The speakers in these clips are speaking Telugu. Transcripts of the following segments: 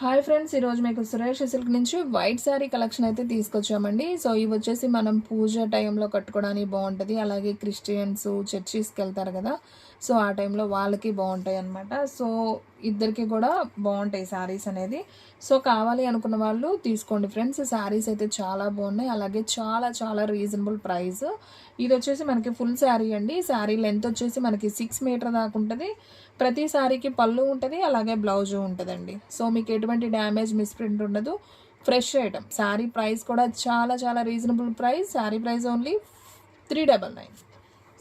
హాయ్ ఫ్రెండ్స్, ఈరోజు మీకు సురేష్ సిల్క్ నుంచి వైట్ శారీ కలెక్షన్ అయితే తీసుకొచ్చామండి. సో ఇవి వచ్చేసి మనం పూజ టైంలో కట్టుకోవడానికి బాగుంటుంది. అలాగే క్రిస్టియన్స్ చర్చిస్కి వెళ్తారు కదా, సో ఆ టైంలో వాళ్ళకి బాగుంటాయి అన్నమాట. సో ఇద్దరికి కూడా బాగుంటాయి శారీస్ అనేది. సో కావాలి అనుకున్న వాళ్ళు తీసుకోండి ఫ్రెండ్స్. శారీస్ అయితే చాలా బాగున్నాయి, అలాగే చాలా చాలా రీజనబుల్ ప్రైస్. ఇది వచ్చేసి మనకి ఫుల్ శారీ అండి. శారీ లెంత్ వచ్చేసి మనకి 6 మీటర్ దాకా ఉంటుంది. ప్రతి శారీకి పళ్ళు ఉంటుంది, అలాగే బ్లౌజు ఉంటుందండి. సో మీకు ఎటువంటి డ్యామేజ్ మిస్ప్రింట్ ఉండదు. Fresh item. శారీ ప్రైస్ కూడా చాలా చాలా reasonable price. Sari price only 399.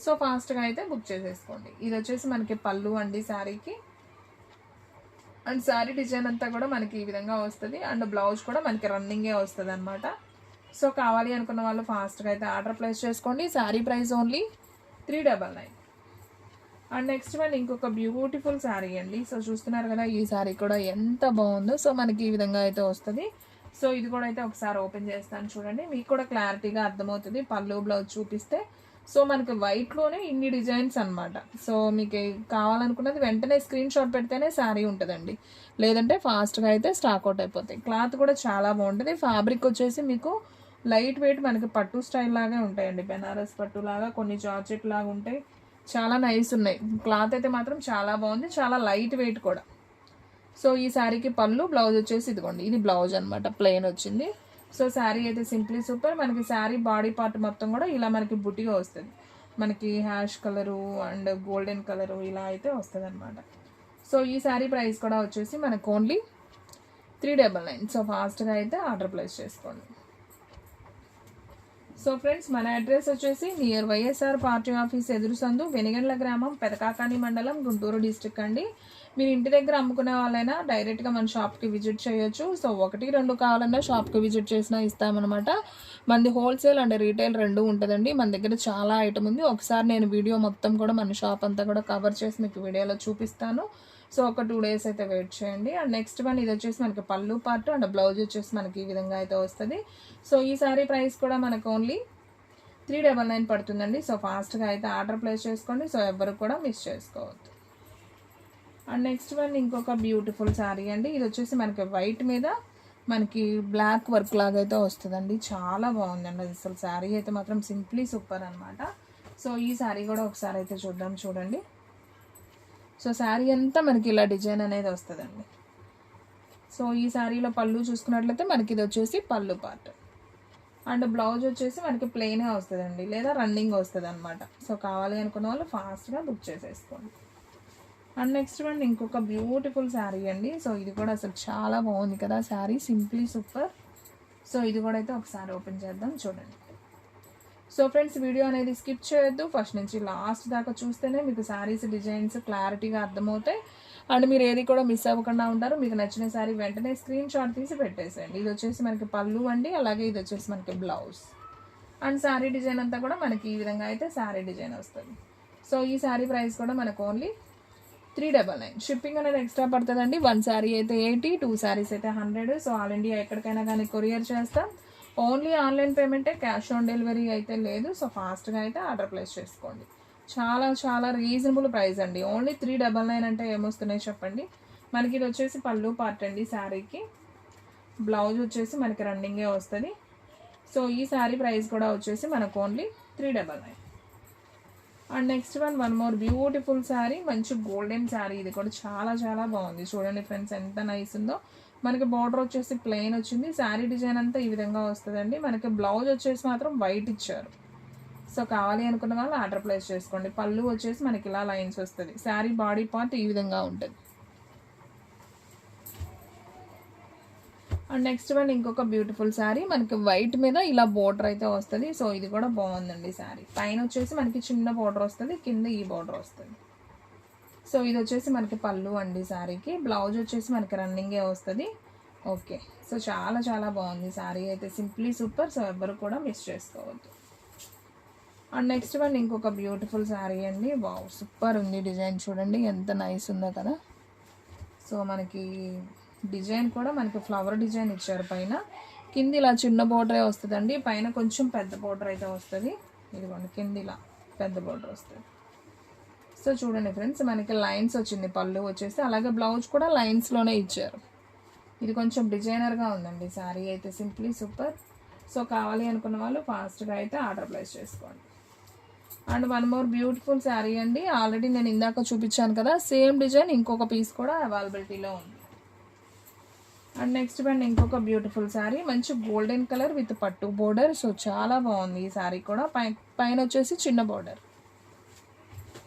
So ఫాస్ట్గా అయితే బుక్ చేసేసుకోండి. ఇది వచ్చేసి మనకి పళ్ళు అండి శారీకి. అండ్ శారీ డిజైన్ అంతా కూడా మనకి ఈ విధంగా వస్తుంది. అండ్ బ్లౌజ్ కూడా మనకి రన్నింగే వస్తుంది అనమాట. సో కావాలి అనుకున్న వాళ్ళు ఫాస్ట్గా అయితే ఆర్డర్ ప్లేస్ చేసుకోండి. Sari price only 399. And next one ఇంకొక బ్యూటిఫుల్ శారీ అండి. సో చూస్తున్నారు కదా, ఈ శారీ కూడా ఎంత బాగుందో. సో మనకి ఈ విధంగా అయితే వస్తుంది. సో ఇది కూడా అయితే ఒకసారి ఓపెన్ చేస్తాను చూడండి, మీకు కూడా క్లారిటీగా అర్థమవుతుంది. పళ్ళు బ్లౌజ్ చూపిస్తే సో మనకి వైట్లోనే ఇన్ని డిజైన్స్ అనమాట. సో మీకు కావాలనుకున్నది వెంటనే స్క్రీన్ షాట్ పెడితేనే శారీ ఉంటుందండి, లేదంటే ఫాస్ట్గా అయితే స్టాక్ అవుట్ అయిపోతాయి. క్లాత్ కూడా చాలా బాగుంటుంది. ఫ్యాబ్రిక్ వచ్చేసి మీకు లైట్ వెయిట్ మనకి పట్టు స్టైల్ లాగే ఉంటాయండి. బెనారస్ పట్టు లాగా, కొన్ని జార్జెట్ లాగా ఉంటాయి. చాలా నైస్ ఉన్నాయి. క్లాత్ అయితే మాత్రం చాలా బాగుంది, చాలా లైట్ వెయిట్ కూడా. సో ఈ శారీకి పళ్ళు, బ్లౌజ్ వచ్చేసి ఇదిగోండి, ఇది బ్లౌజ్ అనమాట, ప్లెయిన్ వచ్చింది. సో శారీ అయితే సింప్లీ సూపర్. మనకి శారీ బాడీ పార్ట్ మొత్తం కూడా ఇలా మనకి బుట్టిగా వస్తుంది. మనకి hash colour and golden colour ఇలా అయితే వస్తుంది అనమాట. సో ఈ శారీ ప్రైస్ కూడా వచ్చేసి మనకు ఓన్లీ 399. సో ఫాస్ట్గా అయితే ఆర్డర్ ప్లేస్ చేసుకోండి. సో ఫ్రెండ్స్, మన అడ్రస్ వచ్చేసి నియర్ వైఎస్ఆర్ పార్టీ ఆఫీస్ ఎదురు సందు, వెనిగండ్ల గ్రామం, పెదకాకాని మండలం, గుంటూరు డిస్ట్రిక్ట్ అండి. మీరు ఇంటి దగ్గర అమ్ముకునే వాళ్ళైనా డైరెక్ట్గా మన షాప్కి విజిట్ చేయొచ్చు. సో 1-2 కావాలన్నా షాప్కి విజిట్ చేసినా ఇస్తామన్నమాట. మనది హోల్సేల్ అండ్ రీటైల్ రెండు ఉంటుందండి. మన దగ్గర చాలా ఐటమ్ ఉంది. ఒకసారి నేను వీడియో మొత్తం కూడా మన షాప్ అంతా కూడా కవర్ చేసి మీకు వీడియోలో చూపిస్తాను. సో ఒక 2 డేస్ అయితే వెయిట్ చేయండి. అండ్ నెక్స్ట్ వన్ ఇది వచ్చేసి మనకి పళ్ళు పార్ట్ అండ్ బ్లౌజ్ వచ్చేసి మనకి ఈ విధంగా అయితే వస్తుంది. సో ఈ సారీ ప్రైస్ కూడా మనకు ఓన్లీ 399 పడుతుందండి. సో ఫాస్ట్గా అయితే ఆర్డర్ ప్లేస్ చేసుకోండి. సో ఎవరు కూడా మిస్ చేసుకోవద్దు. అండ్ నెక్స్ట్ వన్ ఇంకొక బ్యూటిఫుల్ శారీ అండి. ఇది వచ్చేసి మనకి వైట్ మీద మనకి బ్లాక్ వర్క్ లాగా అయితే వస్తుందండి. చాలా బాగుందండి అసలు. శారీ అయితే మాత్రం సింప్లీ సూపర్ అనమాట. సో ఈ శారీ కూడా ఒకసారి అయితే చూద్దాం చూడండి. సో శారీ అంతా మనకి ఇలా డిజైన్ అనేది వస్తుందండి. సో ఈ శారీలో పళ్ళు చూసుకున్నట్లయితే మనకి ఇది వచ్చేసి పళ్ళు పార్ట్ అండ్ బ్లౌజ్ వచ్చేసి మనకి ప్లెయిన్గా వస్తుందండి, లేదా రన్నింగ్ వస్తుంది అనమాట. సో కావాలి అనుకున్న వాళ్ళు ఫాస్ట్గా బుక్ చేసేసుకోండి. అండ్ నెక్స్ట్ వన్ ఇంకొక బ్యూటిఫుల్ శారీ అండి. సో ఇది కూడా అసలు చాలా బాగుంది కదా శారీ, సింప్లీ సూపర్. సో ఇది కూడా అయితే ఒకసారి ఓపెన్ చేద్దాం చూడండి. సో ఫ్రెండ్స్, వీడియో అనేది స్కిప్ చేయొద్దు. ఫస్ట్ నుంచి లాస్ట్ దాకా చూస్తేనే మీకు శారీస్ డిజైన్స్ క్లారిటీగా అర్థమవుతాయి. అండ్ మీరు ఏది కూడా మిస్ అవ్వకుండా ఉంటారు. మీకు నచ్చిన శారీ వెంటనే స్క్రీన్ షాట్ తీసి పెట్టేసేయండి. ఇది వచ్చేసి మనకి పళ్ళు అండి, అలాగే ఇది వచ్చేసి మనకి బ్లౌజ్. అండ్ శారీ డిజైన్ అంతా కూడా మనకి ఈ విధంగా అయితే శారీ డిజైన్ వస్తుంది. సో ఈ శారీ ప్రైస్ కూడా మనకు ఓన్లీ 399. షిప్పింగ్ అనేది ఎక్స్ట్రా పడుతుందండి. 1 శారీ అయితే 80, 2 శారీస్ అయితే 100. సో ఆల్ ఇండియా ఎక్కడికైనా కానీ కొరియర్ చేస్తాం. ఓన్లీ ఆన్లైన్ పేమెంటే, క్యాష్ ఆన్ డెలివరీ అయితే లేదు. సో ఫాస్ట్గా అయితే ఆర్డర్ ప్లేస్ చేసుకోండి. చాలా చాలా రీజనబుల్ ప్రైస్ అండి. ఓన్లీ 399 అంటే ఏమొస్తున్నాయి చెప్పండి. మనకి ఇది వచ్చేసి పళ్ళు పార్ట్ అండి శారీకి. బ్లౌజ్ వచ్చేసి మనకి రన్నింగే వస్తుంది. సో ఈ శారీ ప్రైస్ కూడా వచ్చేసి మనకు only 399. And next one more beautiful sari, మంచి గోల్డెన్ శారీ. ఇది కూడా చాలా చాలా బాగుంది. చూడండి ఫ్రెండ్స్, ఎంత నైస్ ఉందో. మనకి బార్డర్ వచ్చేసి ప్లెయిన్ వచ్చింది. శారీ డిజైన్ అంతా ఈ విధంగా వస్తుందండి. మనకి బ్లౌజ్ వచ్చేసి మాత్రం వైట్ ఇచ్చారు. సో కావాలి అనుకున్న వాళ్ళు ఆర్డర్ ప్లేస్ చేసుకోండి. పళ్ళు వచ్చేసి మనకి ఇలా లైన్స్ వస్తుంది. శారీ బాడీ పార్ట్ ఈ విధంగా ఉంటుంది. అండ్ నెక్స్ట్ వన్ ఇంకొక బ్యూటిఫుల్ శారీ, మనకి వైట్ మీద ఇలా బోర్డర్ అయితే వస్తుంది. సో ఇది కూడా బాగుందండి శారీ. పైన వచ్చేసి మనకి చిన్న బోర్డర్ వస్తుంది, కింద ఈ బోర్డర్ వస్తుంది. సో ఇది వచ్చేసి మనకి పళ్ళు అండి శారీకి. బ్లౌజ్ వచ్చేసి మనకి రన్నింగే వస్తుంది. ఓకే, సో చాలా చాలా బాగుంది శారీ అయితే, సింప్లీ సూపర్. సో ఎవ్వరు కూడా మిస్ చేసుకోవద్దు. అండ్ నెక్స్ట్ వన్ ఇంకొక బ్యూటిఫుల్ శారీ అండి. వావ్, సూపర్ ఉంది డిజైన్. చూడండి ఎంత నైస్ ఉందో కదా. సో మనకి డిజైన్ కూడా మనకి ఫ్లవర్ డిజైన్ ఇచ్చారు పైన. కింద ఇలా చిన్న బోర్డరే వస్తుందండి, పైన కొంచెం పెద్ద బోర్డర్ అయితే వస్తుంది. ఇదిగోండి, కింద ఇలా పెద్ద బోర్డర్ వస్తుంది. సో చూడండి ఫ్రెండ్స్, మనకి లైన్స్ వచ్చింది పళ్ళు వచ్చేసి, అలాగే బ్లౌజ్ కూడా లైన్స్లోనే ఇచ్చారు. ఇది కొంచెం డిజైనర్గా ఉందండి శారీ అయితే, సింప్లీ సూపర్. సో కావాలి అనుకున్న వాళ్ళు ఫాస్ట్గా అయితే ఆర్డర్ ప్లేస్ చేసుకోండి. And one more beautiful sari అండి, ఆల్రెడీ నేను ఇందాక చూపించాను కదా, సేమ్ డిజైన్ ఇంకొక పీస్ కూడా అవైలబిలిటీలో ఉంది. అండ్ నెక్స్ట్ వన్ ఇంకొక బ్యూటిఫుల్ శారీ, మంచి గోల్డెన్ కలర్ విత్ పట్టు బోర్డర్. సో చాలా బాగుంది ఈ శారీ కూడా, పైన వచ్చేసి చిన్న బోర్డర్.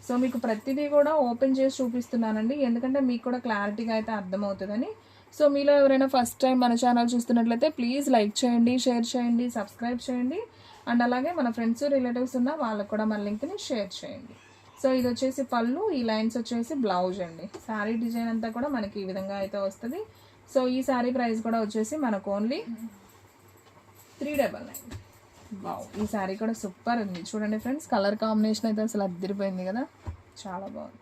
సో మీకు ప్రతిదీ కూడా ఓపెన్ చేసి చూపిస్తున్నానండి, ఎందుకంటే మీకు కూడా క్లారిటీగా అయితే అర్థమవుతుందని. సో మీలో ఎవరైనా ఫస్ట్ టైం మన ఛానల్ చూస్తున్నట్లయితే ప్లీజ్ లైక్ చేయండి, షేర్ చేయండి, సబ్స్క్రైబ్ చేయండి. అండ్ అలాగే మన ఫ్రెండ్స్ రిలేటివ్స్ ఉన్న వాళ్ళకు కూడా మన లింక్ని షేర్ చేయండి. సో ఇది వచ్చేసి పళ్ళు, ఈ లైన్స్ వచ్చేసి బ్లౌజ్ అండి. శారీ డిజైన్ అంతా కూడా మనకి ఈ విధంగా అయితే వస్తుంది. సో ఈ శారీ ప్రైస్ కూడా వచ్చేసి మనకు ఓన్లీ 399. వావ్, ఈ శారీ కూడా సూపర్ ఉంది చూడండి ఫ్రెండ్స్, కలర్ కాంబినేషన్ అయితే అసలు అద్దరిపోయింది కదా, చాలా బాగుంది.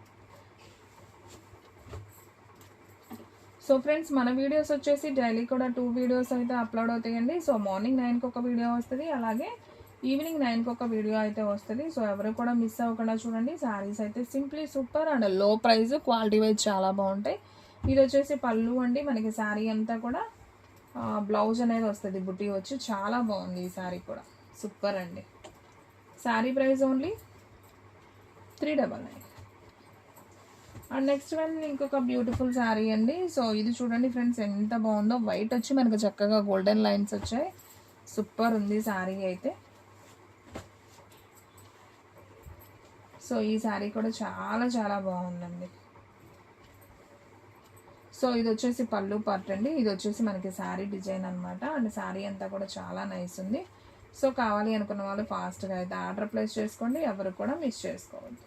సో ఫ్రెండ్స్ మన వీడియోస్ వచ్చేసి డైలీ కూడా 2 వీడియోస్ అయితే అప్లోడ్ అవుతాయండి. సో మార్నింగ్ 9కి ఒక వీడియో వస్తుంది, అలాగే ఈవినింగ్ 9కి ఒక వీడియో అయితే వస్తుంది. సో ఎవరు కూడా మిస్ అవ్వకుండా చూడండి. శారీస్ అయితే సింప్లీ సూపర్ అండ్ లో ప్రైస్, క్వాలిటీ వైజ్ చాలా బాగుంటాయి. ఇది వచ్చేసి పళ్ళు అండి, మనకి శారీ అంతా కూడా బ్లౌజ్ అనేది వస్తుంది, బుట్టి వచ్చి చాలా బాగుంది ఈ శారీ కూడా, సూపర్ అండి. Sari price only 399. And next one ఇంకొక బ్యూటిఫుల్ శారీ అండి. సో ఇది చూడండి ఫ్రెండ్స్ ఎంత బాగుందో, వైట్ వచ్చి మనకు చక్కగా గోల్డెన్ లైన్స్ వచ్చాయి, సూపర్ ఉంది శారీ అయితే. సో ఈ శారీ కూడా చాలా చాలా బాగుందండి. సో ఇది వచ్చేసి పళ్ళు పార్ట్ అండి, ఇది వచ్చేసి మనకి శారీ డిజైన్ అనమాట. అండ్ శారీ అంతా కూడా చాలా నైస్ ఉంది. సో కావాలి అనుకున్న వాళ్ళు ఫాస్ట్గా అయితే ఆర్డర్ ప్లేస్ చేసుకోండి, ఎవరు కూడా మిస్ చేసుకోవద్దు.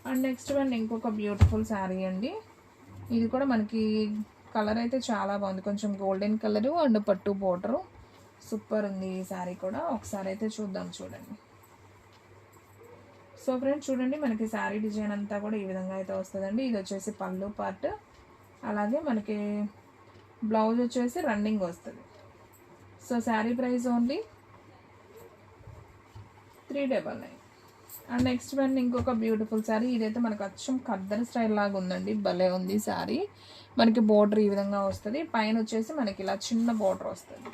అండ్ నెక్స్ట్ వన్ ఇంకొక బ్యూటిఫుల్ శారీ అండి, ఇది కూడా మనకి కలర్ అయితే చాలా బాగుంది, కొంచెం గోల్డెన్ కలరు అండ్ పట్టు బోర్డరు, సూపర్ ఉంది ఈ శారీ కూడా. ఒకసారి అయితే చూద్దాం చూడండి. సో ఫ్రెండ్స్ చూడండి, మనకి శారీ డిజైన్ అంతా కూడా ఈ విధంగా అయితే వస్తుందండి. ఇది వచ్చేసి పళ్ళు పార్ట్, అలాగే మనకి బ్లౌజ్ వచ్చేసి రన్నింగ్ వస్తుంది. So sari price only 399. And next one ఇంకొక బ్యూటిఫుల్ శారీ, ఇదైతే మనకు అచ్చం ఖద్దర్ స్టైల్ లాగా ఉందండి, భలే ఉంది శారీ. మనకి బోర్డర్ ఈ విధంగా వస్తుంది, పైన వచ్చేసి మనకి ఇలా చిన్న బోర్డర్ వస్తుంది.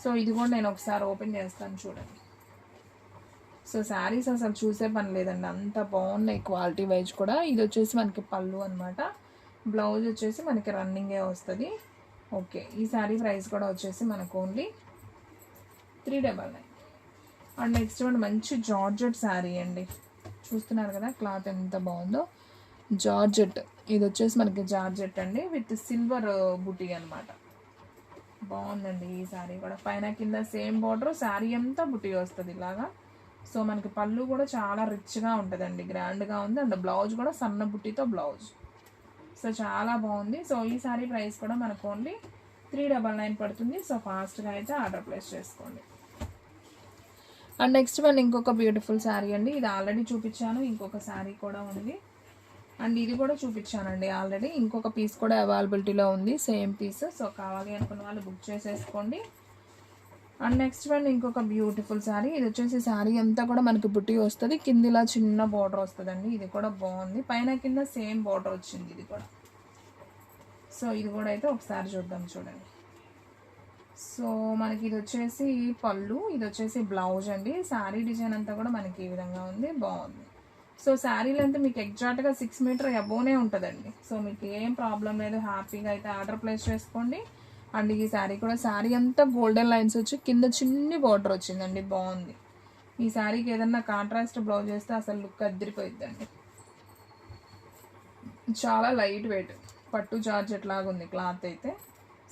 సో ఇది కూడా నేను ఒకసారి ఓపెన్ చేస్తాను చూడండి. సో శారీస్ అసలు చూసే పని లేదండి, అంత బాగున్నాయి క్వాలిటీ వైజ్ కూడా. ఇది వచ్చేసి మనకి పళ్ళు అనమాట, బ్లౌజ్ వచ్చేసి మనకి రన్నింగే వస్తుంది. ఓకే, ఈ శారీ ప్రైస్ కూడా వచ్చేసి మనకు ఓన్లీ 399. అండ్ నెక్స్ట్ వన్ మంచి జార్జెట్ శారీ అండి, చూస్తున్నారు కదా క్లాత్ ఎంత బాగుందో, జార్జెట్. ఇది వచ్చేసి మనకి జార్జెట్ అండి విత్ సిల్వర్ బుటీ అనమాట, బాగుందండి ఈ శారీ కూడా. పైన కింద సేమ్ బార్డర్, శారీ అంతా బుటీ వస్తుంది ఇలాగా. సో మనకి పళ్ళు కూడా చాలా రిచ్గా ఉంటుందండి, గ్రాండ్గా ఉంది. అండ్ బ్లౌజ్ కూడా సన్న బుట్టితో బ్లౌజ్, సో చాలా బాగుంది. సో ఈ శారీ ప్రైస్ కూడా మనకు ఓన్లీ 399 పడుతుంది. సో ఫాస్ట్గా అయితే ఆర్డర్ ప్లేస్ చేసుకోండి. అండ్ నెక్స్ట్ వన్ ఇంకొక బ్యూటిఫుల్ శారీ అండి, ఇది ఆల్రెడీ చూపించాను, ఇంకొక శారీ కూడా ఉంది. అండ్ ఇది కూడా చూపించానండి ఆల్రెడీ, ఇంకొక పీస్ కూడా అవైలబిలిటీలో ఉంది, సేమ్ పీస్. సో కావాలి అనుకున్న వాళ్ళు బుక్ చేసేసుకోండి. అండ్ నెక్స్ట్ వన్ ఇంకొక బ్యూటిఫుల్ శారీ, ఇది వచ్చేసి శారీ అంతా కూడా మనకి బుట్టి వస్తుంది, కింద ఇలా చిన్న బార్డర్ వస్తుందండి. ఇది కూడా బాగుంది, పైన కింద సేమ్ బార్డర్ వచ్చింది ఇది కూడా. సో ఇది కూడా అయితే ఒకసారి చూద్దాం చూడండి. సో మనకి ఇది వచ్చేసి పళ్ళు, ఇది వచ్చేసి బ్లౌజ్ అండి. శారీ డిజైన్ అంతా కూడా మనకి ఈ విధంగా ఉంది, బాగుంది. సో శారీ లెంత్ మీకు ఎగ్జాక్ట్గా 6 మీటర్ అబోనే ఉంటుందండి. సో మీకు ఏం ప్రాబ్లం లేదు, హ్యాపీగా అయితే ఆర్డర్ ప్లేస్ చేసుకోండి. అండ్ ఈ శారీ కూడా, శారీ అంతా గోల్డెన్ లైన్స్ వచ్చి కింద చిన్ని బార్డర్ వచ్చిందండి, బాగుంది. ఈ శారీకి ఏదన్నా కాంట్రాస్ట్ బ్లౌజ్ వేస్తే అసలు లుక్ అద్దరిపోయిద్దండి. చాలా లైట్ వెయిట్, పట్టు జార్జెట్ లాగా ఉంది క్లాత్ అయితే.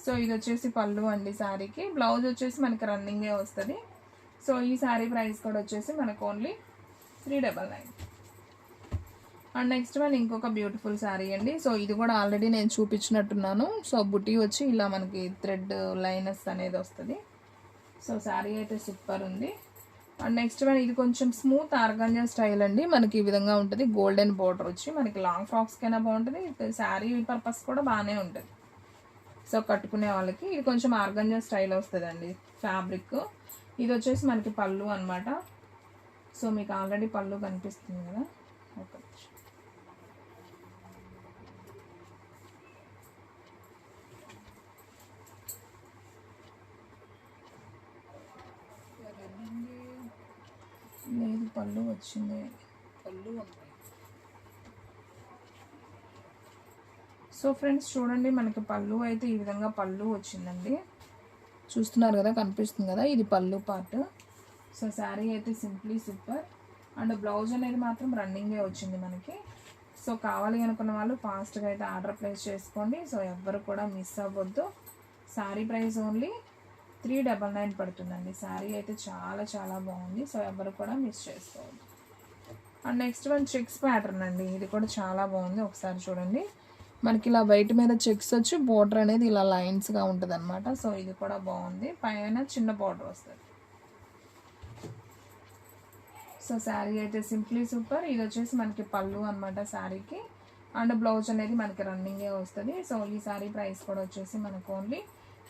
సో ఇది వచ్చేసి పళ్ళు అండి శారీకి, బ్లౌజ్ వచ్చేసి మనకి రన్నింగే వస్తుంది. సో ఈ శారీ ప్రైస్ కూడా వచ్చేసి మనకు ఓన్లీ 399. అండ్ నెక్స్ట్ వన్ ఇంకొక బ్యూటిఫుల్ శారీ అండి. సో ఇది కూడా ఆల్రెడీ నేను చూపించినట్టున్నాను. సో బుటీ వచ్చి ఇలా మనకి థ్రెడ్ లైనస్ అనేది వస్తుంది. సో శారీ అయితే సూపర్ ఉంది. అండ్ నెక్స్ట్ వన్ ఇది కొంచెం స్మూత్ ఆర్గాంజా స్టైల్ అండి, మనకి ఈ విధంగా ఉంటుంది, గోల్డెన్ బార్డర్ వచ్చి మనకి లాంగ్ ఫ్రాక్స్కైనా బాగుంటుంది, శారీ పర్పస్ కూడా బాగానే ఉంటుంది. సో కట్టుకునే వాళ్ళకి ఇది కొంచెం ఆర్గాంజా స్టైల్ వస్తుందండి ఫ్యాబ్రిక్. ఇది వచ్చేసి మనకి పళ్ళు అనమాట. సో మీకు ఆల్రెడీ పళ్ళు కనిపిస్తుంది కదా, ఓకే. పళ్ళు వచ్చింది. పళ్ళు ఉన్నాయి. సో ఫ్రెండ్స్ చూడండి, మనకి పళ్ళు అయితే ఈ విధంగా పళ్ళు వచ్చిందండి. చూస్తున్నారు కదా, కనిపిస్తుంది కదా, ఇది పళ్ళు పార్ట్. సో శారీ అయితే సింప్లీ సూపర్. అండ్ బ్లౌజ్ అనేది మాత్రం రన్నింగే వచ్చింది మనకి. సో కావాలి అనుకున్న వాళ్ళు ఫాస్ట్గా అయితే ఆర్డర్ ప్లేస్ చేసుకోండి. సో ఎవ్వరు కూడా మిస్ అవ్వద్దు. శారీ ప్రైస్ ఓన్లీ 399 పడుతుందండి. శారీ అయితే చాలా చాలా బాగుంది. సో ఎవ్వరు కూడా మిస్ చేసుకోవద్దు. And next one checks pattern అండి. ఇది కూడా చాలా బాగుంది. ఒకసారి చూడండి, మనకి ఇలా వైట్ మీద చెక్స్ వచ్చి బోర్డర్ అనేది ఇలా లైన్స్గా ఉంటుంది అనమాట. సో ఇది కూడా బాగుంది. పైన చిన్న బోర్డర్ వస్తుంది. సో శారీ అయితే సింప్లీ సూపర్. ఇది వచ్చేసి మనకి పళ్ళు అనమాట శారీకి. అండ్ బ్లౌజ్ అనేది మనకి రన్నింగే వస్తుంది. సో ఈ శారీ ప్రైస్ కూడా వచ్చేసి మనకు ఓన్లీ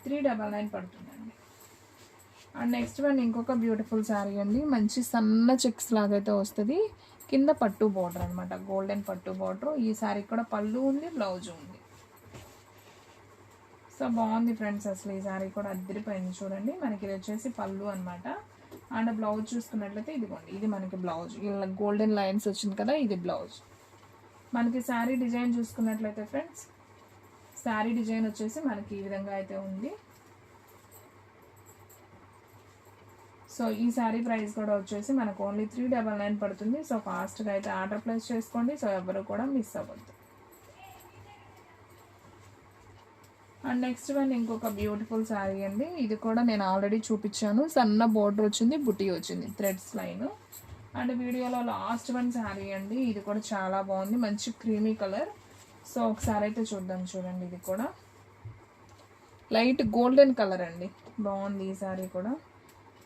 399 పడుతుందండి. అండ్ నెక్స్ట్ వన్ ఇంకొక బ్యూటిఫుల్ శారీ అండి. మంచి సన్న చెక్స్ లాగైతే వస్తుంది. కింద పట్టు బోర్డర్ అనమాట, గోల్డెన్ పట్టు బోర్డర్. ఈ శారీ కూడా పళ్ళు ఉంది, బ్లౌజ్ ఉంది. సో బాగుంది ఫ్రెండ్స్, అసలు ఈ శారీ కూడా అద్దరిపోయింది. చూడండి, మనకి ఇది వచ్చేసి పళ్ళు అనమాట. అండ్ బ్లౌజ్ చూసుకున్నట్లయితే ఇదిగోండి, ఇది మనకి బ్లౌజ్. ఇలా గోల్డెన్ లైన్స్ వచ్చింది కదా, ఇది బ్లౌజ్. మనకి శారీ డిజైన్ చూసుకున్నట్లయితే ఫ్రెండ్స్, శారీ డిజైన్ వచ్చేసి మనకి ఈ విధంగా అయితే ఉంది. సో ఈ శారీ ప్రైస్ కూడా వచ్చేసి మనకు ఓన్లీ 399 పడుతుంది. సో ఫాస్ట్గా అయితే ఆర్డర్ ప్లేస్ చేసుకోండి. సో ఎవరు కూడా మిస్ అవ్వద్దు. అండ్ నెక్స్ట్ వన్ ఇంకొక బ్యూటిఫుల్ శారీ అండి. ఇది కూడా నేను ఆల్రెడీ చూపించాను. సన్న బోర్డర్ వచ్చింది, బుటీ వచ్చింది, థ్రెడ్స్ లైన్. అండ్ వీడియోలో లాస్ట్ వన్ శారీ అండి. ఇది కూడా చాలా బాగుంది, మంచి క్రీమీ కలర్. సో ఒకసారి అయితే చూద్దాం. చూడండి, ఇది కూడా లైట్ గోల్డెన్ కలర్ అండి. బాగుంది ఈ శారీ కూడా.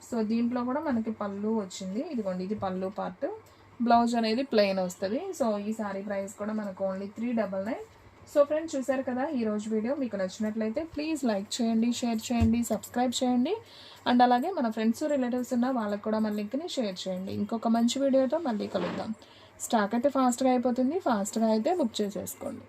సో దీంట్లో కూడా మనకి పళ్ళు వచ్చింది. ఇదిగోండి, ఇది పళ్ళు పార్ట్. బ్లౌజ్ అనేది ప్లెయిన్ వస్తుంది. సో ఈ శారీ ప్రైస్ కూడా మనకు ఓన్లీ 399. సో ఫ్రెండ్స్ చూసారు కదా, ఈరోజు వీడియో మీకు నచ్చినట్లయితే ప్లీజ్ లైక్ చేయండి, షేర్ చేయండి, సబ్స్క్రైబ్ చేయండి. అండ్ అలాగే మన ఫ్రెండ్స్ రిలేటివ్స్ ఉన్న వాళ్ళకి కూడా మన లింక్ని షేర్ చేయండి. ఇంకొక మంచి వీడియోతో మళ్ళీ కలుద్దాం. స్టాక్ అయితే ఫాస్ట్గా అయిపోతుంది. ఫాస్ట్గా అయితే బుక్ చేసేసుకోండి.